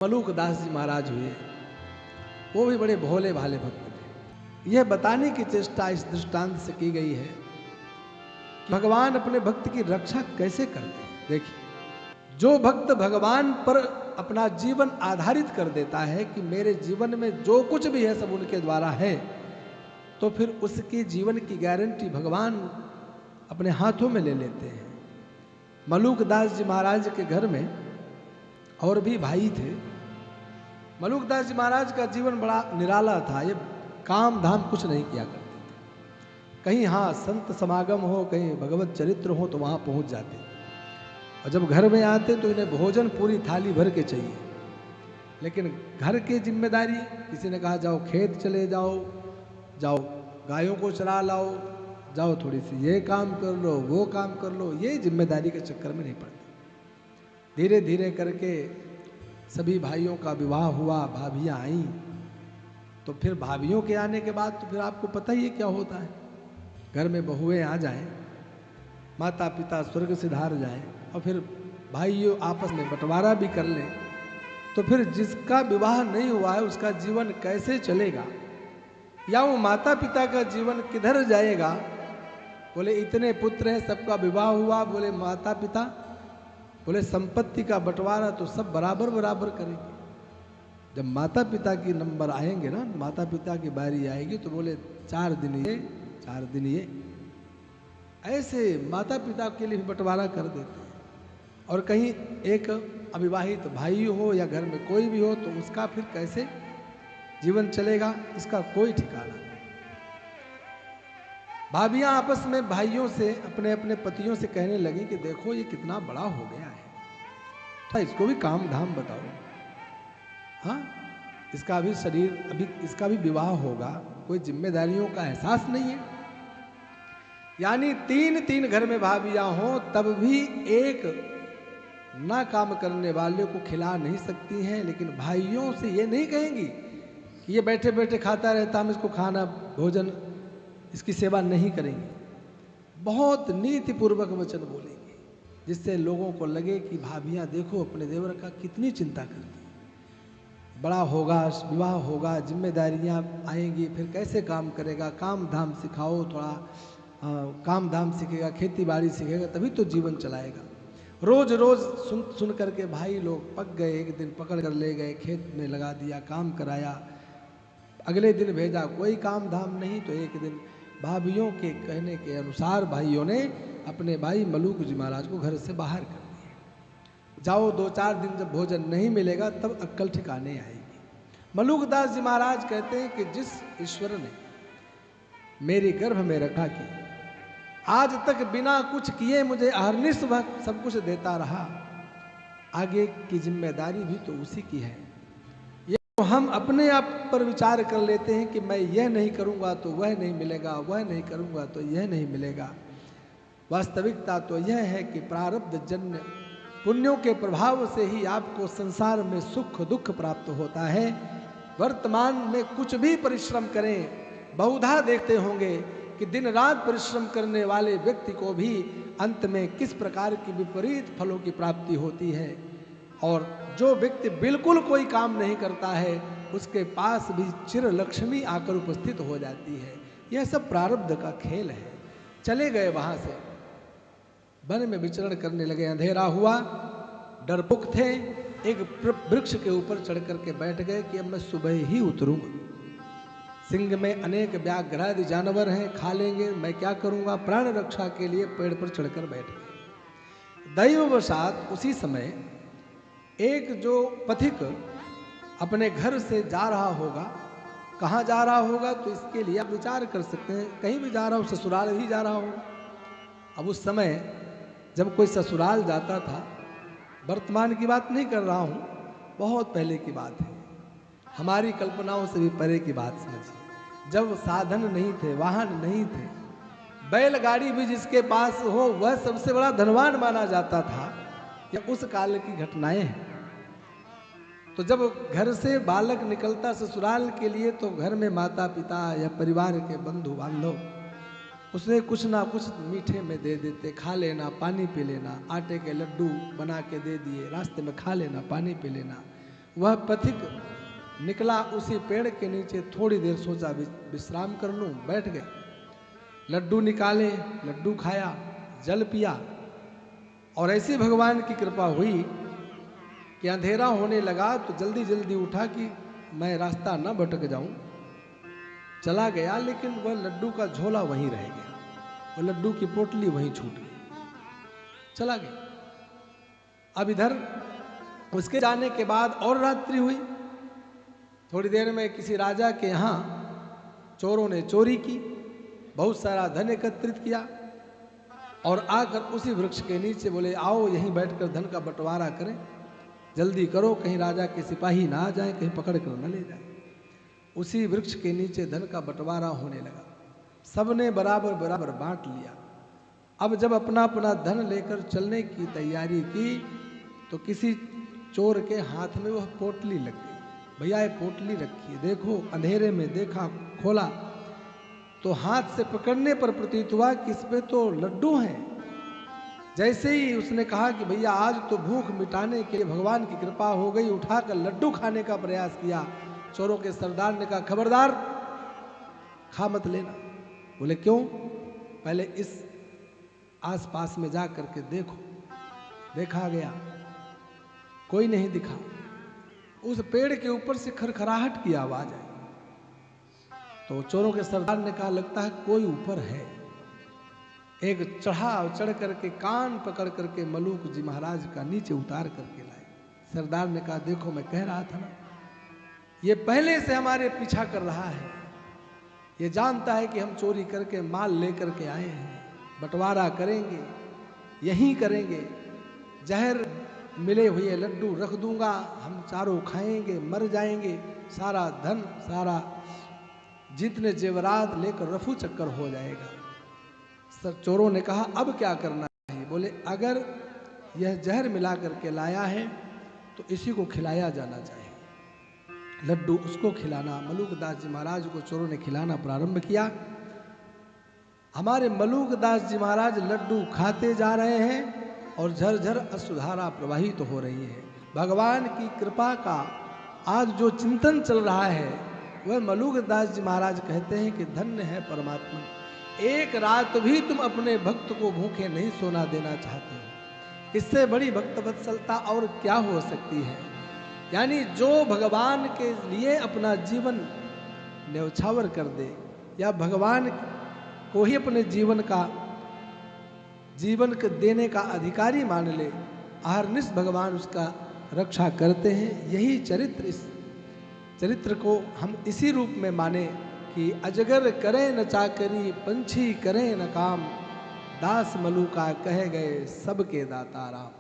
मलूक दास जी महाराज हुए, वो भी बड़े भोले भाले भक्त थे। यह बताने की चेष्टा इस दृष्टांत से की गई है कि भगवान अपने भक्त की रक्षा कैसे करते हैं। देखिए, जो भक्त भगवान पर अपना जीवन आधारित कर देता है कि मेरे जीवन में जो कुछ भी है सब उनके द्वारा है, तो फिर उसके जीवन की गारंटी भगवान अपने हाथों में ले लेते हैं। मलूक दास जी महाराज के घर में और भी भाई थे। मलूक दास जी महाराज का जीवन बड़ा निराला था। ये काम धाम कुछ नहीं किया करते थे। कहीं हाँ संत समागम हो, कहीं भगवत चरित्र हो तो वहाँ पहुँच जाते, और जब घर में आते तो इन्हें भोजन पूरी थाली भर के चाहिए। लेकिन घर की जिम्मेदारी, किसी ने कहा जाओ खेत चले जाओ, जाओ गायों को चरा लाओ, जाओ थोड़ी सी ये काम कर लो, वो काम कर लो, ये जिम्मेदारी के चक्कर में नहीं पड़ते। धीरे धीरे करके सभी भाइयों का विवाह हुआ, भाभियाँ आईं, तो फिर भाभियों के आने के बाद तो फिर आपको पता ही है क्या होता है। घर में बहुएं आ जाएं, माता पिता स्वर्ग सिधार जाएं, और फिर भाइयों आपस में बंटवारा भी कर लें, तो फिर जिसका विवाह नहीं हुआ है उसका जीवन कैसे चलेगा, या वो माता पिता का जीवन किधर जाएगा। बोले इतने पुत्र हैं, सबका विवाह हुआ, बोले माता पिता, बोले संपत्ति का बंटवारा तो सब बराबर बराबर करेंगे। जब माता पिता की नंबर आएंगे ना, माता पिता की बारी आएगी, तो बोले 4 दिन ये 4 दिन ये, ऐसे माता पिता के लिए बंटवारा कर देते हैं। और कहीं एक अविवाहित भाई हो या घर में कोई भी हो तो उसका फिर कैसे जीवन चलेगा, इसका कोई ठिकाना नहीं। भाभियां आपस में भाइयों से, अपने अपने पतियों से कहने लगी कि देखो ये कितना बड़ा हो गया है, तो इसको भी काम धाम बताओ। हाँ, इसका भी शरीर, अभी इसका भी विवाह होगा, कोई जिम्मेदारियों का एहसास नहीं है। यानी 3 घर में भाभियां हों तब भी एक ना काम करने वाले को खिला नहीं सकती हैं, लेकिन भाइयों से ये नहीं कहेंगी कि ये बैठे बैठे खाता रहता, हम इसको खाना भोजन इसकी सेवा नहीं करेंगे। बहुत नीतिपूर्वक वचन बोलेंगे, जिससे लोगों को लगे कि भाभियां देखो अपने देवर का कितनी चिंता करती। बड़ा होगा, विवाह होगा, जिम्मेदारियां आएंगी, फिर कैसे काम करेगा, काम धाम सिखाओ थोड़ा, काम धाम सीखेगा, खेती बाड़ी सीखेगा, तभी तो जीवन चलाएगा। रोज रोज सुन सुन करके भाई लोग पक गए। एक दिन पकड़ कर ले गए, खेत में लगा दिया, काम कराया। अगले दिन भेजा, कोई काम धाम नहीं, तो एक दिन भाभियों के कहने के अनुसार भाइयों ने अपने भाई मलूक जी महाराज को घर से बाहर कर दिया। जाओ 2-4 दिन जब भोजन नहीं मिलेगा तब अक्कल ठिकाने आएगी। मलूक दास जी महाराज कहते हैं कि जिस ईश्वर ने मेरी गर्भ में रखा कि आज तक बिना कुछ किए मुझे अहरनिश वक्त सब कुछ देता रहा, आगे की जिम्मेदारी भी तो उसी की है। ये तो हम अपने आप पर विचार कर लेते हैं कि मैं यह नहीं करूंगा तो वह नहीं मिलेगा, वह नहीं करूंगा तो यह नहीं मिलेगा। वास्तविकता तो यह है कि प्रारब्ध जन्य पुण्यों के प्रभाव से ही आपको संसार में सुख दुख प्राप्त होता है। वर्तमान में कुछ भी परिश्रम करें, बहुधा देखते होंगे कि दिन रात परिश्रम करने वाले व्यक्ति को भी अंत में किस प्रकार की विपरीत फलों की प्राप्ति होती है, और जो व्यक्ति बिल्कुल कोई काम नहीं करता है उसके पास भी चिर लक्ष्मी आकर उपस्थित हो जाती है। यह सब प्रारब्ध का खेल है। चले गए वहां से, वन में विचरण करने लगे। अंधेरा हुआ, डरपोक थे, एक वृक्ष के ऊपर चढ़ करके बैठ गए कि अब मैं सुबह ही उतरूंगा। सिंह में अनेक व्याघ्रादि जानवर हैं, खा लेंगे, मैं क्या करूंगा। प्राण रक्षा के लिए पेड़ पर चढ़कर बैठ गए। दैववशात उसी समय एक जो पथिक अपने घर से जा रहा होगा, कहाँ जा रहा होगा तो इसके लिए आप विचार कर सकते हैं, कहीं भी जा रहा हो, ससुराल ही जा रहा होगा। अब उस समय जब कोई ससुराल जाता था, वर्तमान की बात नहीं कर रहा हूँ, बहुत पहले की बात है, हमारी कल्पनाओं से भी परे की बात समझिए। जब साधन नहीं थे, वाहन नहीं थे, बैलगाड़ी भी जिसके पास हो वह सबसे बड़ा धनवान माना जाता था, या उस काल की घटनाएं हैं। तो जब घर से बालक निकलता ससुराल के लिए तो घर में माता पिता या परिवार के बंधु बांधव उसे कुछ ना कुछ मीठे में दे देते, खा लेना, पानी पी लेना। आटे के लड्डू बना के दे दिए, रास्ते में खा लेना, पानी पी लेना। वह पथिक निकला उसी पेड़ के नीचे, थोड़ी देर सोचा विश्राम कर लूं, बैठ गया। लड्डू निकाले, लड्डू खाया, जल पिया, और ऐसी भगवान की कृपा हुई कि अंधेरा होने लगा तो जल्दी जल्दी उठा कि मैं रास्ता न भटक जाऊं। चला गया, लेकिन वह लड्डू का झोला वहीं रह गया, वह लड्डू की पोटली वहीं छूट गई, चला गया। अब इधर उसके जाने के बाद और रात्रि हुई। थोड़ी देर में किसी राजा के यहाँ चोरों ने चोरी की, बहुत सारा धन एकत्रित किया और आकर उसी वृक्ष के नीचे बोले आओ यहीं बैठकर धन का बंटवारा करें, जल्दी करो कहीं राजा के सिपाही ना आ जाए, कहीं पकड़ कर न ले जाए। उसी वृक्ष के नीचे धन का बंटवारा होने लगा, सबने बराबर बराबर बांट लिया। अब जब अपना अपना धन लेकर चलने की तैयारी की तो किसी चोर के हाथ में वह पोटली लग गई। भैया ये पोटली रखी है, देखो। अंधेरे में देखा, खोला तो हाथ से पकड़ने पर प्रतीत हुआ कि इसमें तो लड्डू हैं। जैसे ही उसने कहा कि भैया आज तो भूख मिटाने के लिए भगवान की कृपा हो गई, उठाकर लड्डू खाने का प्रयास किया। चोरों के सरदार ने कहा खबरदार, खा मत लेना। बोले क्यों? पहले इस आसपास में जा करके देखो। देखा गया, कोई नहीं दिखा। उस पेड़ के ऊपर से खरखराहट की आवाज आई तो चोरों के सरदार ने कहा लगता है कोई ऊपर है। एक चढ़ करके कान पकड़ करके मलूक जी महाराज का नीचे उतार करके लाए। सरदार ने कहा देखो मैं कह रहा था ना, ये पहले से हमारे पीछा कर रहा है, ये जानता है कि हम चोरी करके माल लेकर के आए हैं, बंटवारा करेंगे, यहीं करेंगे, जहर मिले हुए लड्डू रख दूंगा, हम चारों खाएंगे, मर जाएंगे, सारा धन सारा जितने जेवरात लेकर रफू चक्कर हो जाएगा। सब चोरों ने कहा अब क्या करना है? बोले अगर यह जहर मिला करके लाया है तो इसी को खिलाया जाना चाहिए, लड्डू उसको खिलाना। मलूक दास जी महाराज को चोरों ने खिलाना प्रारंभ किया। हमारे मलूक दास जी महाराज लड्डू खाते जा रहे हैं और झरझर अश्रुधारा प्रवाहित तो हो रही है। भगवान की कृपा का आज जो चिंतन चल रहा है वह मलूक दास जी महाराज कहते हैं कि धन्य है परमात्मा, एक रात भी तुम अपने भक्त को भूखे नहीं सोना देना चाहते हो। इससे बड़ी भक्त वत्सलता और क्या हो सकती है? यानी जो भगवान के लिए अपना जीवन न्यौछावर कर दे या भगवान को ही अपने जीवन को देने का अधिकारी मान ले, अहरनिश भगवान उसका रक्षा करते हैं। यही चरित्र, इस चरित्र को हम इसी रूप में माने कि अजगर करे न चाकरी, पंछी करे न काम, दास मलूका कहे गए सबके दाता राम।